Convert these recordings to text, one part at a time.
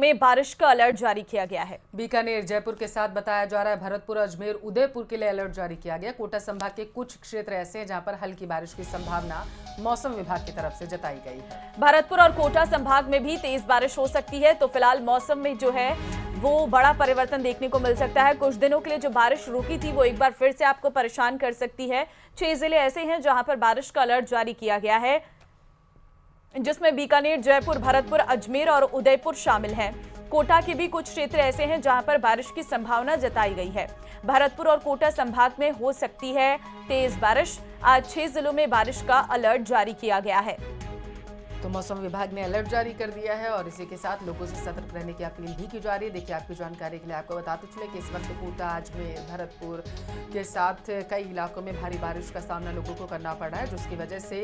में बारिश का अलर्ट जारी किया गया है। बीकानेर, जयपुर के साथ बताया जा रहा है भरतपुर, अजमेर, उदयपुर के लिए अलर्ट जारी किया गया। कोटा संभाग के कुछ क्षेत्र ऐसे हैं जहां पर हल्की बारिश की संभावना मौसम विभाग की तरफ से जताई गई है। भरतपुर और कोटा संभाग में भी तेज बारिश हो सकती है। तो फिलहाल मौसम में जो है वो बड़ा परिवर्तन देखने को मिल सकता है। कुछ दिनों के लिए जो बारिश रुकी थी वो एक बार फिर से आपको परेशान कर सकती है। 6 जिले ऐसे हैं जहां पर बारिश का अलर्ट जारी किया गया है, जिसमें बीकानेर, जयपुर, भरतपुर, अजमेर और उदयपुर शामिल हैं। कोटा के भी कुछ क्षेत्र ऐसे हैं जहां पर बारिश की संभावना जताई गई है। भरतपुर और कोटा संभाग में हो सकती है तेज बारिश। आज 6 जिलों में बारिश का अलर्ट जारी किया गया है। तो मौसम विभाग ने अलर्ट जारी कर दिया है और इसी के साथ लोगों से सतर्क रहने की अपील भी की जा रही है। देखिए, आपकी जानकारी के लिए आपको बताते चले कि इस वक्त कोटा, अजमेर, भरतपुर के साथ कई इलाकों में भारी बारिश का सामना लोगों को करना पड़ा है, जिसकी वजह से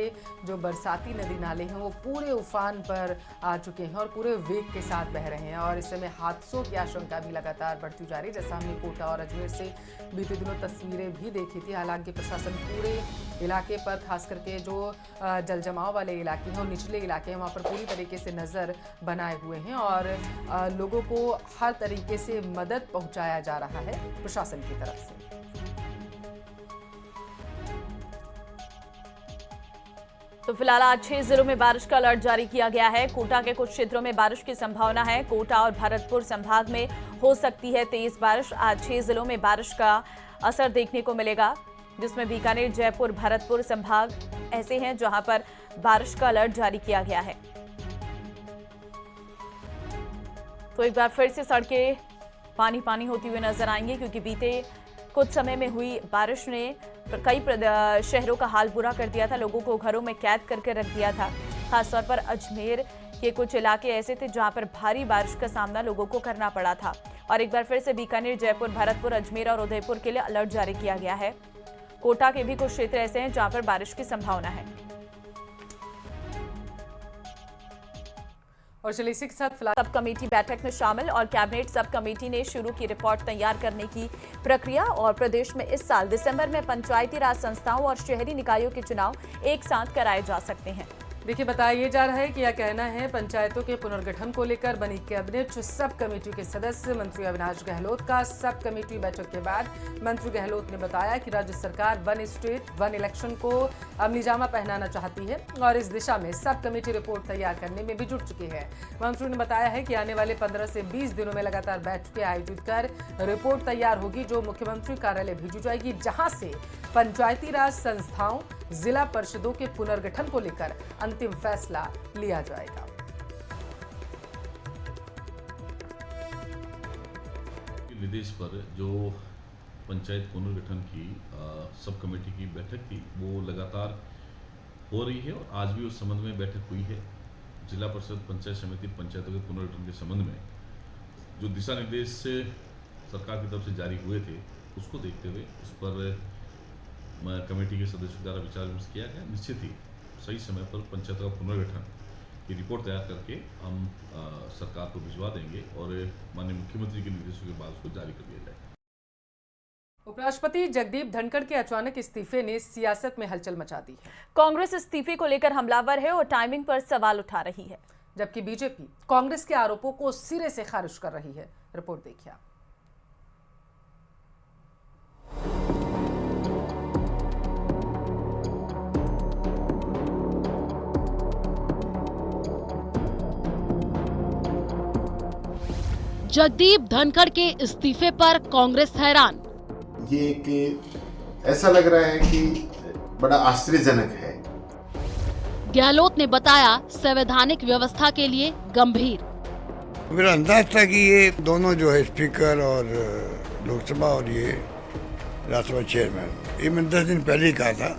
जो बरसाती नदी नाले हैं वो पूरे उफान पर आ चुके हैं और पूरे वेग के साथ बह रहे हैं और इस समय हादसों की आशंका भी लगातार बढ़ती जा रही है। जैसा हमने कोटा और अजमेर से बीते दिनों तस्वीरें भी देखी थी। हालांकि प्रशासन पूरे इलाके पर, खास करके जो जल जमाव वाले इलाके हैं और निचले इलाके हैं, वहाँ पर पूरी तरीके से नज़र बनाए हुए हैं और लोगों को हर तरीके से मदद पहुंचाया जा रहा है प्रशासन की तरफ से। तो फिलहाल आज 6 जिलों में बारिश का अलर्ट जारी किया गया है। कोटा के कुछ क्षेत्रों में बारिश की संभावना है। कोटा और भरतपुर संभाग में हो सकती है तेज बारिश। आज 6 जिलों में बारिश का असर देखने को मिलेगा, जिसमें बीकानेर, जयपुर, भरतपुर संभाग ऐसे हैं जहां पर बारिश का अलर्ट जारी किया गया है। तो एक बार फिर से सड़कें पानी पानी होती हुई नजर आएंगी, क्योंकि बीते कुछ समय में हुई बारिश ने कई शहरों का हाल बुरा कर दिया था। लोगों को घरों में कैद करके रख दिया था। खासतौर पर अजमेर के कुछ इलाके ऐसे थे जहां पर भारी बारिश का सामना लोगों को करना पड़ा था। और एक बार फिर से बीकानेर, जयपुर, भरतपुर, अजमेर और उदयपुर के लिए अलर्ट जारी किया गया है। कोटा के भी कुछ क्षेत्र ऐसे हैं जहां पर बारिश की संभावना है। और चलिए इसी के साथ फिलहाल सब कमेटी बैठक में शामिल और कैबिनेट सब कमेटी ने शुरू की रिपोर्ट तैयार करने की प्रक्रिया। और प्रदेश में इस साल दिसंबर में पंचायती राज संस्थाओं और शहरी निकायों के चुनाव एक साथ कराए जा सकते हैं। देखिए, बताया जा रहा है कि यह कहना है पंचायतों के पुनर्गठन को लेकर बनी कैबिनेट सब कमेटी के सदस्य मंत्री अविनाश गहलोत का। सब कमेटी बैठक के बाद मंत्री गहलोत ने बताया कि राज्य सरकार वन स्टेट वन इलेक्शन को अमलीजामा पहनाना चाहती है और इस दिशा में सब कमेटी रिपोर्ट तैयार करने में भी जुट चुकी है। मंत्री ने बताया है कि आने वाले 15 से 20 दिनों में लगातार बैठकें आयोजित कर रिपोर्ट तैयार होगी, जो मुख्यमंत्री कार्यालय भेजी जाएगी, जहां से पंचायती राज संस्थाओं, जिला परिषदों के पुनर्गठन को लेकर अंतिम फैसला लिया जाएगा। विदेश पर जो पंचायत पुनर्गठन की सब कमेटी की बैठक थी वो लगातार हो रही है और आज भी उस संबंध में बैठक हुई है। जिला परिषद, पंचायत समिति, पंचायतों के पुनर्गठन के संबंध में जो दिशा निर्देश सरकार की तरफ से जारी हुए थे उसको देखते हुए उस पर कमेटी के सदस्यों द्वारा विचार विमर्श किया गया। निश्चित ही सही समय पर पंचायतों का पुनर्गठन की रिपोर्ट तैयार करके हम सरकार को भिजवा देंगे और माननीय मुख्यमंत्री के निर्देशों के बाद उसको जारी कर दिया जाएगा। उपराष्ट्रपति जगदीप धनखड़ के अचानक इस्तीफे ने सियासत में हलचल मचा दी है। कांग्रेस इस्तीफे को लेकर हमलावर है और टाइमिंग पर सवाल उठा रही है, जबकि बीजेपी कांग्रेस के आरोपों को सिरे से खारिज कर रही है। रिपोर्ट देखिए। जगदीप धनखड़ के इस्तीफे पर कांग्रेस हैरान। ये कि ऐसा लग रहा है कि बड़ा आश्चर्यजनक है। गहलोत ने बताया संवैधानिक व्यवस्था के लिए गंभीर। मेरा अंदाज था कि ये दोनों जो है स्पीकर और लोकसभा और ये राज्यसभा चेयरमैन, ये मैंने 10 दिन पहले ही कहा था,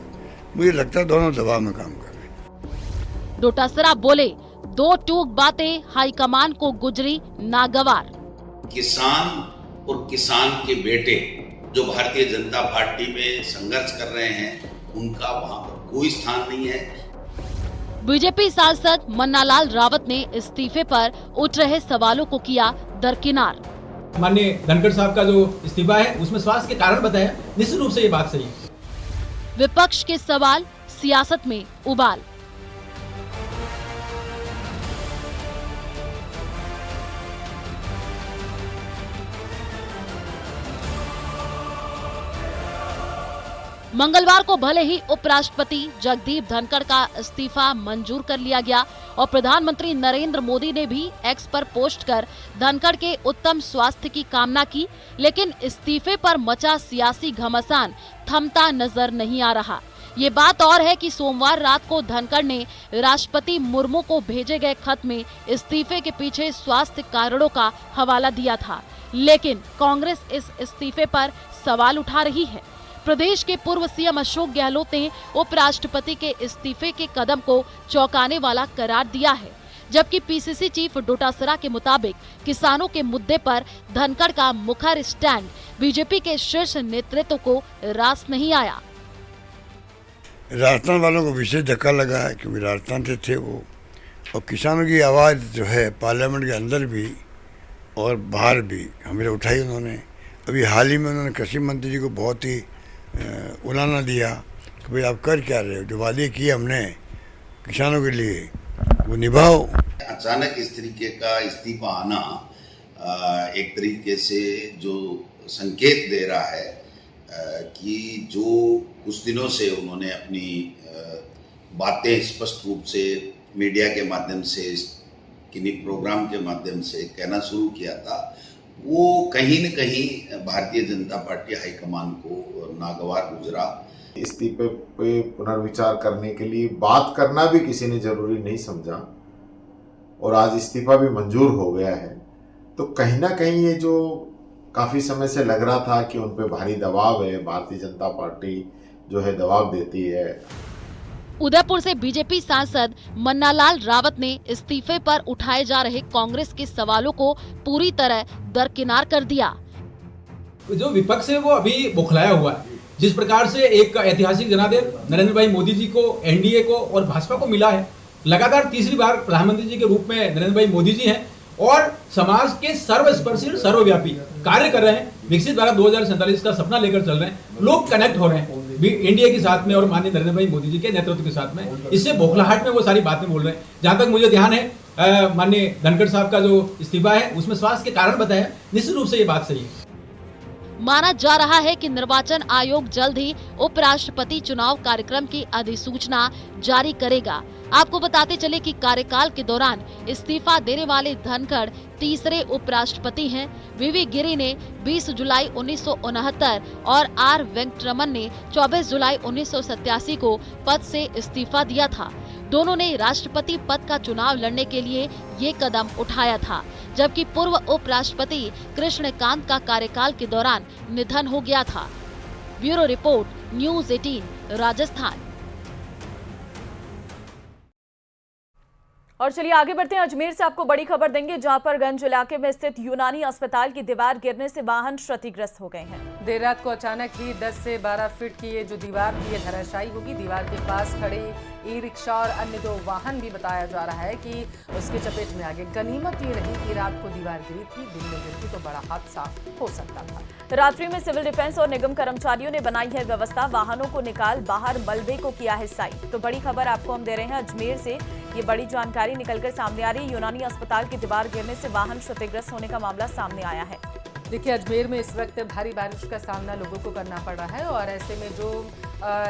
मुझे लगता है दोनों दबाव में काम कर रहे हैं। डोटासरा बोले, 2 टूक बातें हाईकमान को गुजरी नागवार। किसान और किसान के बेटे जो भारतीय जनता पार्टी में संघर्ष कर रहे हैं, उनका वहां पर कोई स्थान नहीं है। बीजेपी सांसद मन्नालाल रावत ने इस्तीफे पर उठ रहे सवालों को किया दरकिनार। माननीय धनखड़ साहब का जो इस्तीफा है उसमें स्वास्थ्य के कारण बताया, निश्चित रूप से ये बात सही है। विपक्ष के सवाल, सियासत में उबाल। मंगलवार को भले ही उपराष्ट्रपति जगदीप धनखड़ का इस्तीफा मंजूर कर लिया गया और प्रधानमंत्री नरेंद्र मोदी ने भी एक्स पर पोस्ट कर धनखड़ के उत्तम स्वास्थ्य की कामना की, लेकिन इस्तीफे पर मचा सियासी घमासान थमता नजर नहीं आ रहा। ये बात और है कि सोमवार रात को धनखड़ ने राष्ट्रपति मुर्मू को भेजे गए खत में इस्तीफे के पीछे स्वास्थ्य कारणों का हवाला दिया था, लेकिन कांग्रेस इस इस्तीफे पर सवाल उठा रही है। प्रदेश के पूर्व सीएम अशोक गहलोत ने उपराष्ट्रपति के इस्तीफे के कदम को चौंकाने वाला करार दिया है, जबकि पीसीसी चीफ डोटासरा के मुताबिक किसानों के मुद्दे पर धनखड़ का मुखर स्टैंड बीजेपी के शीर्ष नेतृत्व को रास नहीं आया। राजस्थान वालों को विशेष धक्का लगा है क्योंकि राजस्थान से थे वो, और किसानों की आवाज़ जो है पार्लियामेंट के अंदर भी और बाहर भी हमेशा उठाई उन्होंने। अभी हाल ही में उन्होंने कृषि मंत्री जी को बहुत ही उलाना दिया कि भाई आप कर क्या रहे हो, जो वादे किए हमने किसानों के लिए वो निभाओ। अचानक इस तरीके का इस्तीफा आना एक तरीके से जो संकेत दे रहा है कि जो कुछ दिनों से उन्होंने अपनी बातें स्पष्ट रूप से मीडिया के माध्यम से, किन्हीं प्रोग्राम के माध्यम से कहना शुरू किया था, वो कहीं न कहीं भारतीय जनता पार्टी हाईकमान को नागवार गुजरा। इस्तीफे पे पुनर्विचार करने के लिए बात करना भी किसी ने जरूरी नहीं समझा और आज इस्तीफा भी मंजूर हो गया है, तो कहीं ना कहीं ये जो काफ़ी समय से लग रहा था कि उन पे भारी दबाव है, भारतीय जनता पार्टी जो है दबाव देती है। उदयपुर से बीजेपी सांसद मन्नालाल रावत ने इस्तीफे पर उठाए जा रहे कांग्रेस के सवालों को पूरी तरह दरकिनार कर दिया। जो विपक्ष है वो अभी बौखलाया हुआ है। जिस प्रकार से एक ऐतिहासिक जनादेव नरेंद्र भाई मोदी जी को, एनडीए को और भाजपा को मिला है, लगातार तीसरी बार प्रधानमंत्री जी के रूप में नरेंद्र भाई मोदी जी हैं और समाज के सर्वस्पर्शी और सर्वव्यापी कार्य कर रहे हैं। विकसित भारत 2047 का सपना लेकर चल रहे हैं, लोग कनेक्ट हो रहे हैं इंडिया के साथ में और माननीय नरेंद्र भाई मोदी जी के नेतृत्व के साथ में। इससे बौखलाहट में वो सारी बातें बोल रहे हैं। जहां तक मुझे ध्यान है, माननीय धनखड़ साहब का जो इस्तीफा है उसमें स्वास्थ्य के कारण बताया, निश्चित रूप से ये बात सही है। माना जा रहा है कि निर्वाचन आयोग जल्द ही उपराष्ट्रपति चुनाव कार्यक्रम की अधिसूचना जारी करेगा। आपको बताते चले कि कार्यकाल के दौरान इस्तीफा देने वाले धनखड़ तीसरे उपराष्ट्रपति हैं। वीवी गिरी ने 20 जुलाई 1969 और आर वेंकटरमन ने 24 जुलाई 1987 को पद से इस्तीफा दिया था। दोनों ने राष्ट्रपति पद का चुनाव लड़ने के लिए ये कदम उठाया था, जबकि पूर्व उपराष्ट्रपति कृष्णकांत का कार्यकाल के दौरान निधन हो गया था। Bureau report, news 18 Rajasthan. और चलिए आगे बढ़ते हैं। अजमेर से आपको बड़ी खबर देंगे, जहां पर गंज इलाके में स्थित यूनानी अस्पताल की दीवार गिरने से वाहन क्षतिग्रस्त हो गए हैं। देर रात को अचानक ही 10 से 12 फीट की ये जो दीवार थी ये धराशायी होगी। दीवार के पास खड़े ई रिक्शा और अन्य 2 वाहन भी बताया जा रहा है कि उसके चपेट में आ गए। गनीमत ये रही कि रात को दीवार गिरी थी, दिन में गिरती तो बड़ा हादसा हो सकता था। रात्रि में सिविल डिफेंस और निगम कर्मचारियों ने बनाई है व्यवस्था, वाहनों को निकाल बाहर मलबे को किया है साइड। तो बड़ी खबर आपको हम दे रहे हैं अजमेर से। ये बड़ी जानकारी निकलकर सामने आ रही है। यूनानी अस्पताल की दीवार गिरने से वाहन क्षतिग्रस्त होने का मामला सामने आया है। देखिए, अजमेर में इस वक्त भारी बारिश का सामना लोगों को करना पड़ रहा है और ऐसे में जो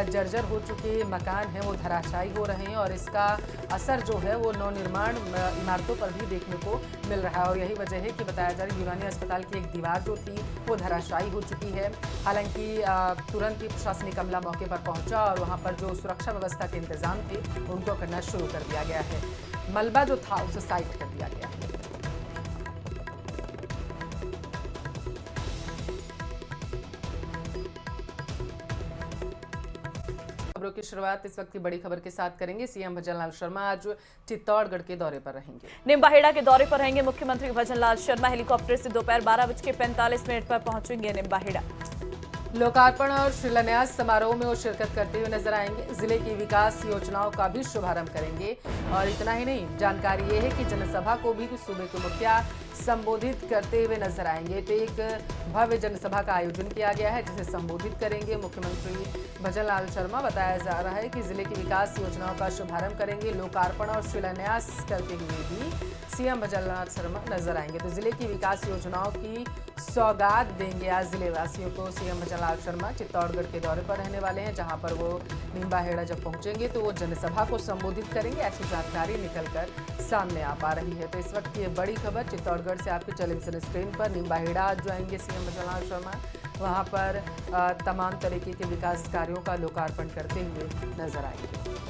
जर्जर हो चुके मकान हैं वो धराशायी हो रहे हैं और इसका असर जो है वो नवनिर्माण इमारतों पर भी देखने को मिल रहा है। और यही वजह है कि बताया जा रहा है यूनानी अस्पताल की एक दीवार जो थी वो धराशायी हो चुकी है। हालांकि तुरंत ही प्रशासनिक अमला मौके पर पहुंचा और वहां पर जो सुरक्षा व्यवस्था के इंतजाम थे उनको करना शुरू कर दिया गया है। मलबा जो था उसे साइड कर दिया गया है। खबरों की शुरुआत इस वक्त की बड़ी खबर के साथ करेंगे। सीएम भजनलाल शर्मा आज चित्तौड़गढ़ के दौरे पर रहेंगे। निम्बाहेड़ा के दौरे पर रहेंगे मुख्यमंत्री भजनलाल शर्मा। हेलीकॉप्टर से दोपहर 12:45 पर पहुंचेंगे निम्बाहेड़ा। लोकार्पण और शिलान्यास समारोह में वो शिरकत करते हुए नजर आएंगे। जिले की विकास योजनाओं का भी शुभारंभ करेंगे। और इतना ही नहीं, जानकारी ये है कि जनसभा को भी सूबे के मुखिया संबोधित करते हुए नजर आएंगे। तो एक भव्य जनसभा का आयोजन किया गया है जिसे संबोधित करेंगे मुख्यमंत्री भजनलाल शर्मा। बताया जा रहा है कि जिले की विकास योजनाओं का शुभारंभ करेंगे। लोकार्पण और शिलान्यास करते हुए भी सीएम भजनलाल शर्मा नजर आएंगे। तो जिले की विकास योजनाओं की सौगात देंगे आज जिले वासियों को सीएम भजनलाल शर्मा। चित्तौड़गढ़ के दौरे पर रहने वाले हैं, जहां पर वो निम्बाहेड़ा जब पहुंचेंगे तो वो जनसभा को संबोधित करेंगे, ऐसी जानकारी निकलकर सामने आ पा रही है। तो इस वक्त की ये बड़ी खबर चित्तौड़गढ़ से आपके टेलीविजन स्क्रीन पर। निम्बाहेड़ा आज जो आएंगे सीएम भजनलाल शर्मा, वहां पर तमाम तरीके के विकास कार्यों का लोकार्पण करते हुए नजर आएंगे।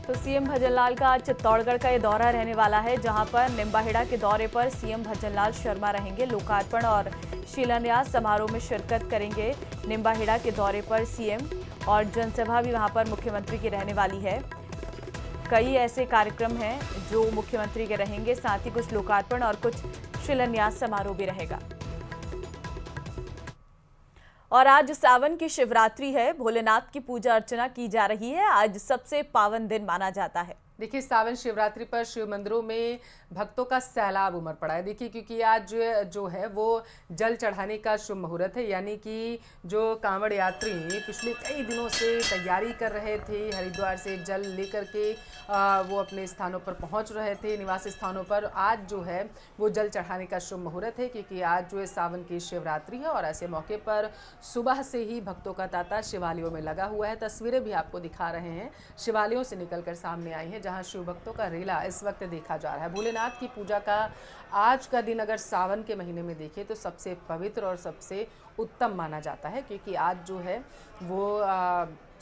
तो सीएम भजनलाल का आज चित्तौड़गढ़ का ये दौरा रहने वाला है, जहां पर निम्बाहेड़ा के दौरे पर सीएम भजनलाल शर्मा रहेंगे। लोकार्पण और शिलान्यास समारोह में शिरकत करेंगे निम्बाहेड़ा के दौरे पर सीएम, और जनसभा भी वहां पर मुख्यमंत्री की रहने वाली है। कई ऐसे कार्यक्रम हैं जो मुख्यमंत्री के रहेंगे, साथ ही कुछ लोकार्पण और कुछ शिलान्यास समारोह भी रहेगा। और आज सावन की शिवरात्रि है, भोलेनाथ की पूजा अर्चना की जा रही है। आज सबसे पावन दिन माना जाता है। देखिए, सावन शिवरात्रि पर शिव मंदिरों में भक्तों का सैलाब उमड़ पड़ा है। देखिए, क्योंकि आज जो है वो जल चढ़ाने का शुभ मुहूर्त है, यानी कि जो कांवड़ यात्री पिछले कई दिनों से तैयारी कर रहे थे, हरिद्वार से जल लेकर के वो अपने स्थानों पर पहुंच रहे थे, निवास स्थानों पर। आज जो है वो जल चढ़ाने का शुभ मुहूर्त है, क्योंकि आज जो है सावन की शिवरात्रि है, और ऐसे मौके पर सुबह से ही भक्तों का तांता शिवालयों में लगा हुआ है। तस्वीरें भी आपको दिखा रहे हैं, शिवालयों से निकलकर सामने आई हैं, जहां शिव भक्तों का रेला इस वक्त देखा जा रहा है। भोलेनाथ की पूजा का आज का दिन अगर सावन के महीने में देखें तो सबसे पवित्र और सबसे उत्तम माना जाता है, क्योंकि आज जो है वो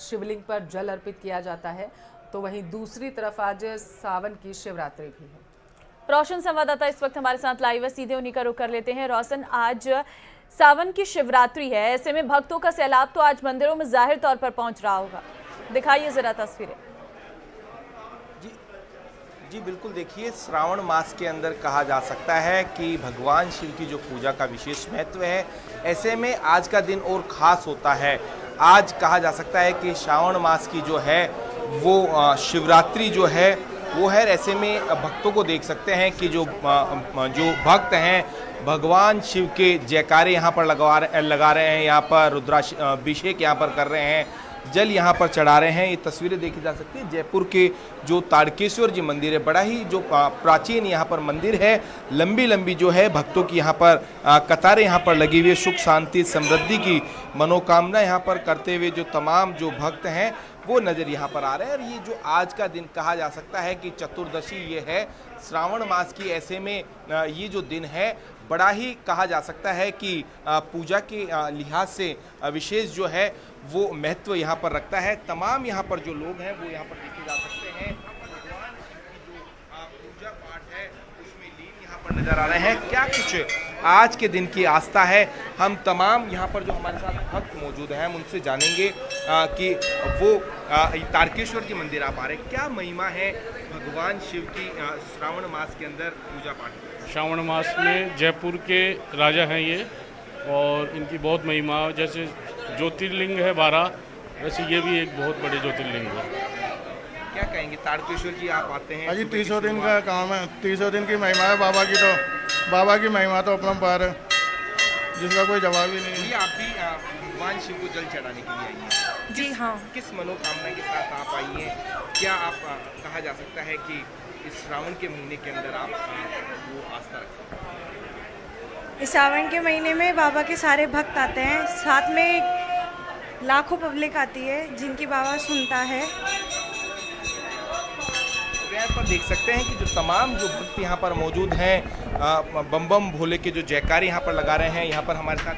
शिवलिंग पर जल अर्पित किया जाता है। तो वहीं दूसरी तरफ आज सावन की शिवरात्रि भी है। रोशन संवाददाता इस वक्त हमारे साथ लाइव है, सीधे उन्हीं का रुख कर लेते हैं। रोशन, आज सावन की शिवरात्रि है, ऐसे में भक्तों का सैलाब तो आज मंदिरों में जाहिर तौर पर पहुंच रहा होगा, दिखाइए जरा तस्वीरें। जी बिल्कुल, देखिए, श्रावण मास के अंदर कहा जा सकता है कि भगवान शिव की जो पूजा का विशेष महत्व है, ऐसे में आज का दिन और ख़ास होता है। आज कहा जा सकता है कि श्रावण मास की जो है वो शिवरात्रि जो है वो है। ऐसे में भक्तों को देख सकते हैं कि जो भक्त हैं भगवान शिव के जयकारे यहाँ पर लगा रहे हैं, यहाँ पर रुद्राभिषेक यहाँ पर कर रहे हैं, जल यहाँ पर चढ़ा रहे हैं। ये तस्वीरें देखी जा सकती है जयपुर के जो ताड़केश्वर जी मंदिर है, बड़ा ही जो प्राचीन यहाँ पर मंदिर है। लंबी लंबी जो है भक्तों की यहाँ पर कतारें यहाँ पर लगी हुई है, सुख शांति समृद्धि की मनोकामना यहाँ पर करते हुए जो तमाम जो भक्त हैं वो नज़र यहाँ पर आ रहे हैं। और ये जो आज का दिन कहा जा सकता है कि चतुर्दशी ये है श्रावण मास की, ऐसे में ये जो दिन है बड़ा ही कहा जा सकता है कि पूजा के लिहाज से विशेष जो है वो महत्व यहाँ पर रखता है। तमाम यहाँ पर जो लोग हैं वो यहाँ पर देखे जा सकते हैं, भगवान की जो पूजा पाठ है उसमें लीन यहाँ पर नजर आ रहे हैं। क्या कुछ आज के दिन की आस्था है, हम तमाम यहाँ पर जो हमारे साथ भक्त मौजूद हैं हम उनसे जानेंगे कि वो तारकेश्वर जी मंदिर आप आ रहे हैं, क्या महिमा है भगवान शिव की श्रावण मास के अंदर पूजा पाठ? श्रावण मास में जयपुर के राजा हैं ये, और इनकी बहुत महिमा, जैसे ज्योतिर्लिंग है 12, वैसे ये भी एक बहुत बड़े ज्योतिर्लिंग है। क्या कहेंगे, तारकेश्वर जी आप आते हैं? अजी 300 दिन का काम है, 300 दिन की महिमा है बाबा की, तो बाबा की महिमा तो अपरंपार है, जिसका कोई जवाब ही नहीं है। आप भी भगवान शिव को जल चढ़ाने के लिए आई हैं? जी हाँ। किस मनोकामना के साथ आप आई हैं? क्या आप कहा जा सकता है कि इस श्रावण के महीने के अंदर आप वो आस्था रखते हैं? इस सावन के महीने में बाबा के सारे भक्त आते हैं, साथ में लाखों पब्लिक आती है जिनकी बाबा सुनता है। यहाँ पर देख सकते हैं कि जो तमाम जो भक्त यहाँ पर मौजूद हैं बम बम भोले के जो जयकारे यहाँ पर लगा रहे हैं। यहाँ पर हमारे साथ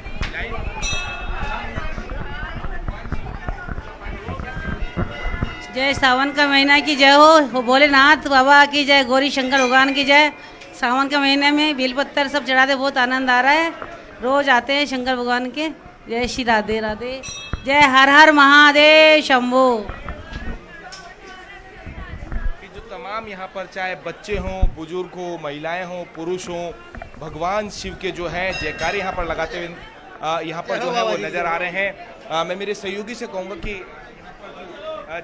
जय सावन का महीना की जय हो, भोलेनाथ बाबा की जय, गौरी शंकर भगवान की जय। सावन के महीने में बेलपत्तर सब चढ़ाते, बहुत आनंद आ रहा है, रोज आते हैं शंकर भगवान के। जय श्री राधे राधे, जय हर हर महादेव शंभो। जो तमाम यहाँ पर चाहे बच्चे हों, बुजुर्ग हो, महिलाएं हों, पुरुष हों, भगवान शिव के जो हैं जयकारे यहाँ पर लगाते हुए यहाँ पर जो है वो नज़र आ रहे हैं। मैं मेरे सहयोगी से कहूँगा कि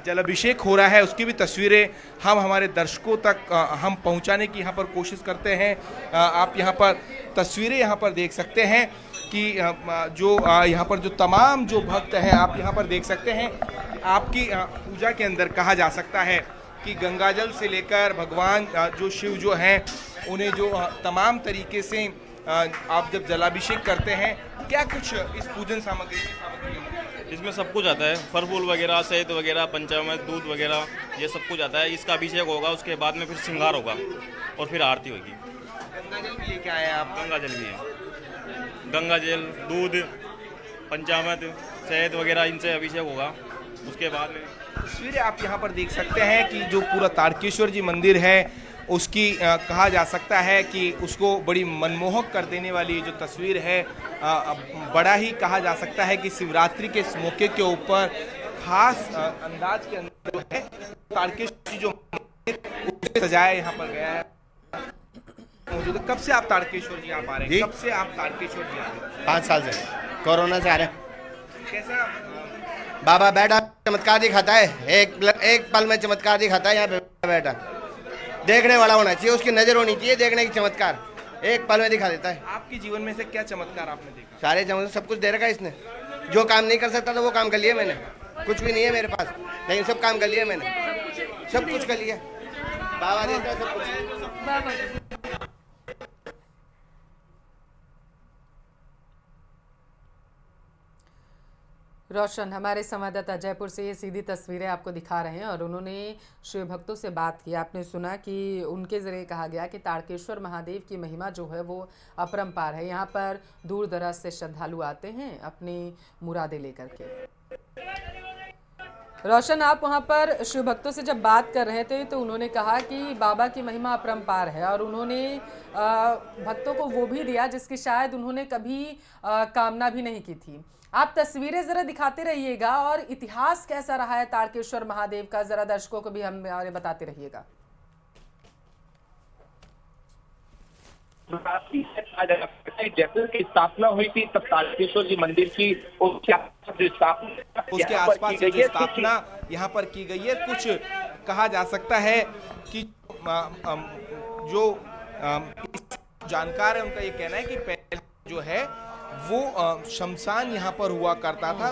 जलाभिषेक हो रहा है उसकी भी तस्वीरें हम हमारे दर्शकों तक हम पहुंचाने की यहाँ पर कोशिश करते हैं। आप यहाँ पर तस्वीरें यहाँ पर देख सकते हैं कि जो यहाँ पर जो तमाम जो भक्त हैं आप यहाँ पर देख सकते हैं। आपकी पूजा के अंदर कहा जा सकता है कि गंगाजल से लेकर भगवान जो शिव जो हैं उन्हें जो तमाम तरीके से आप जब जलाभिषेक करते हैं, क्या कुछ इस पूजन सामग्री इसमें सब कुछ आता है, फल फूल वगैरह, शहद वगैरह, पंचामृत, दूध वगैरह, ये सब कुछ आता है। इसका अभिषेक होगा, उसके बाद में फिर श्रृंगार होगा और फिर आरती होगी। गंगाजल भी लेके आए हैं आप? गंगाजल भी है, गंगाजल, दूध, पंचामृत, शहद वगैरह, इनसे अभिषेक होगा। उसके बाद में तस्वीरें आप यहाँ पर देख सकते हैं कि जो पूरा तारकेश्वर जी मंदिर है उसकी कहा जा सकता है कि उसको बड़ी मनमोहक कर देने वाली जो तस्वीर है, बड़ा ही कहा जा सकता है कि शिवरात्रि के इस मौके के ऊपर खास अंदाज के अंदर जो है तारकेश्वर जी जो सजाया यहाँ पर गया है मौजूद है। कब से आप तारकेश्वर जी यहाँ आ रहे हैं? कब से आप तारकेश्वर जी आ रहे हैं? 5 साल से, कोरोना से आ रहे हैं। कैसा बाबा बैठा चमत्कार दिखाता है, एक पल में चमत्कार दिखाता है। यहाँ पे बैठा देखने वाला होना चाहिए, उसकी नजर होनी चाहिए देखने की, चमत्कार एक पल में दिखा देता है। आपके जीवन में से क्या चमत्कार आपने देखा? सारे चमत्कार, सब कुछ दे रखा है इसने। जो काम नहीं कर सकता था वो काम कर लिया मैंने। कुछ भी नहीं है मेरे पास, लेकिन सब काम कर लिया मैंने, सब कुछ कर लिया। बाबा देता है सब कुछ। रोशन हमारे संवाददाता जयपुर से ये सीधी तस्वीरें आपको दिखा रहे हैं और उन्होंने शिव भक्तों से बात की। आपने सुना कि उनके जरिए कहा गया कि तारकेश्वर महादेव की महिमा जो है वो अपरंपार है। यहाँ पर दूर दराज से श्रद्धालु आते हैं अपनी मुरादें लेकर के। रोशन, आप वहाँ पर शिव भक्तों से जब बात कर रहे थे तो उन्होंने कहा कि बाबा की महिमा अपरंपार है और उन्होंने भक्तों को वो भी दिया जिसकी शायद उन्होंने कभी कामना भी नहीं की थी। आप तस्वीरें जरा दिखाते रहिएगा और इतिहास कैसा रहा है तारकेश्वर महादेव का, जरा दर्शकों को भी हमारे बताते रहिएगा। जयपुर की स्थापना हुई थी तब तारकेश्वर जी मंदिर की उसके आसपास जो स्थापना यहाँ पर की गई है। कुछ कहा जा सकता है कि जो जानकार है उनका ये कहना है कि पहले जो है वो शमशान यहाँ पर हुआ करता था।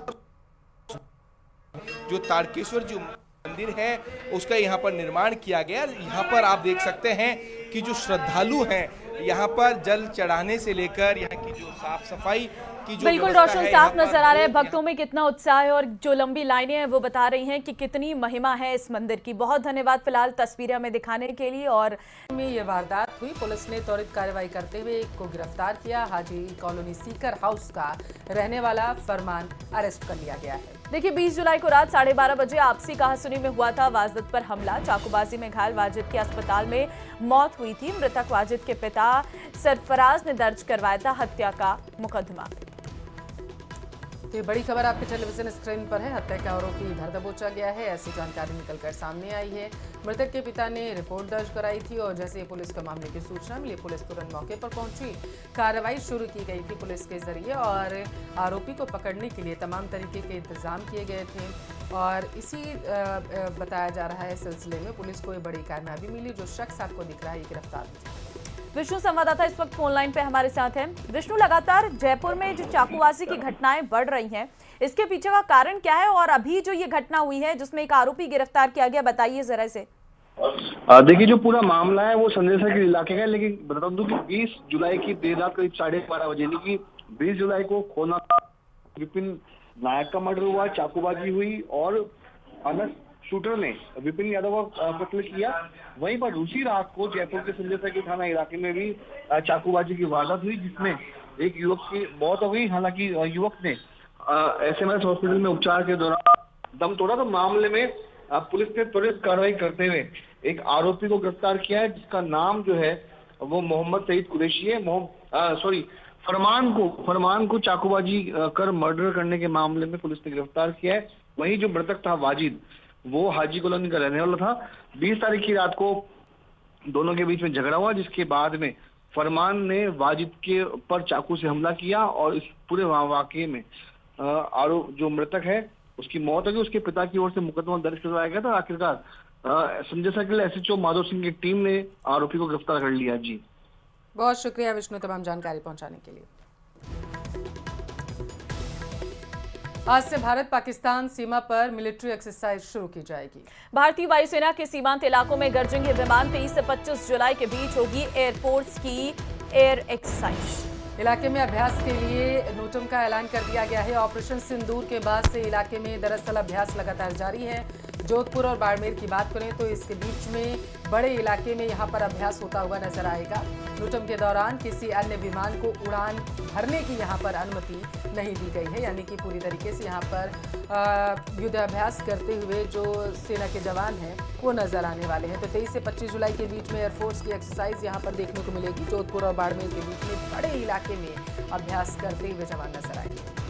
जो तारकेश्वर जी मंदिर है उसका यहाँ पर निर्माण किया गया। यहाँ पर आप देख सकते हैं कि जो श्रद्धालु हैं यहाँ पर जल चढ़ाने से लेकर यहाँ की जो साफ सफाई की जो बिल्कुल रोशन साफ नजर आ रहा है। भक्तों में कितना उत्साह है और जो लंबी लाइनें हैं वो बता रही हैं कि कितनी महिमा है इस मंदिर की। बहुत धन्यवाद फिलहाल तस्वीरें हमें दिखाने के लिए। और में ये वारदात हुई, पुलिस ने त्वरित कार्रवाई करते हुए एक को गिरफ्तार किया। हाजी कॉलोनी सीकर हाउस का रहने वाला फरमान अरेस्ट कर लिया गया है। देखिए 20 जुलाई को रात 12:30 बजे आपसी कहासुनी में हुआ था वाजिद पर हमला। चाकूबाजी में घायल वाजिद की अस्पताल में मौत हुई थी। मृतक वाजिद के पिता सरफराज ने दर्ज करवाया था हत्या का मुकदमा। तो ये बड़ी खबर आपके टेलीविजन स्क्रीन पर है। हत्या का आरोपी घर दबोचा गया है, ऐसी जानकारी निकलकर सामने आई है। मृतक के पिता ने रिपोर्ट दर्ज कराई थी और जैसे ही पुलिस को मामले की सूचना मिली, पुलिस तुरंत मौके पर पहुंची। कार्रवाई शुरू की गई थी पुलिस के जरिए और आरोपी को पकड़ने के लिए तमाम तरीके के इंतजाम किए गए थे। और इसी बताया जा रहा है सिलसिले में पुलिस को ये बड़ी कामयाबी मिली। जो शख्स आपको दिख रहा है गिरफ्तार हो चुका है। विष्णु संवाददाता इस वक्त फोन लाइन पे हमारे साथ हैं। विष्णु, लगातार जयपुर में जो चाकूबाजी की घटनाएं बढ़ रही हैं, इसके पीछे का कारण क्या है और अभी जो ये घटना हुई है जिसमें एक आरोपी गिरफ्तार किया गया, बताइए जरा से। देखिए जो पूरा मामला है वो संदेशा के इलाके का है, लेकिन बता दूं कि 20 जुलाई की देर रात करीब 12:30 बजे यानी कि 20 जुलाई को खोना विपिन नायक का मर्डर हुआ, चाकूबाजी हुई और अनस शूटर ने विपिन यादव का कत्ल किया। वहीं पर दूसरी रात को जयपुर के संदेशा के थाना इलाके में भी चाकूबाजी की वारदात हुई जिसमें एक युवक की मौत हो गई। हालांकि युवक ने SMS हॉस्पिटल में उपचार के दौरान दम तोड़ा। तो मामले में पुलिस ने त्वरित कार्रवाई करते हुए एक आरोपी को गिरफ्तार किया है जिसका नाम जो है वो मोहम्मद सईद कुरैशी है। फरमान को चाकूबाजी कर मर्डर करने के मामले में पुलिस ने गिरफ्तार किया है। वहीं जो मृतक था वाजिद वो हाजी कॉलोनी का रहने वाला था। 20 तारीख की रात को दोनों के बीच में झगड़ा हुआ जिसके बाद में फरमान ने वाजिद के पर चाकू से हमला किया और इस पूरे वाकये में जो मृतक है उसकी मौत हो गई। उसके पिता की ओर से मुकदमा दर्ज करवाया गया था। आखिरकार संजय सर्किल SHO माधव सिंह की टीम ने आरोपी को गिरफ्तार कर लिया। जी बहुत शुक्रिया विष्णु तमाम जानकारी पहुंचाने के लिए। आज से भारत पाकिस्तान सीमा पर मिलिट्री एक्सरसाइज शुरू की जाएगी। भारतीय वायुसेना के सीमांत इलाकों में गरजेंगे विमान। 23 से 25 जुलाई के बीच होगी एयरफोर्स की एयर एक्सरसाइज। इलाके में अभ्यास के लिए नोटम का ऐलान कर दिया गया है। ऑपरेशन सिंदूर के बाद से इलाके में दरअसल अभ्यास लगातार जारी है। जोधपुर और बाड़मेर की बात करें तो इसके बीच में बड़े इलाके में यहां पर अभ्यास होता हुआ नजर आएगा। नोटम के दौरान किसी अन्य विमान को उड़ान भरने की यहां पर अनुमति नहीं दी गई है, यानी कि पूरी तरीके से यहां पर युद्धाभ्यास करते हुए जो सेना के जवान हैं वो नजर आने वाले हैं। तो 23 से 25 जुलाई के बीच में एयरफोर्स की एक्सरसाइज यहां पर देखने को मिलेगी। जोधपुर और बाड़मेर के बीच में बड़े इलाके में अभ्यास करते हुए जवान नजर आएंगे।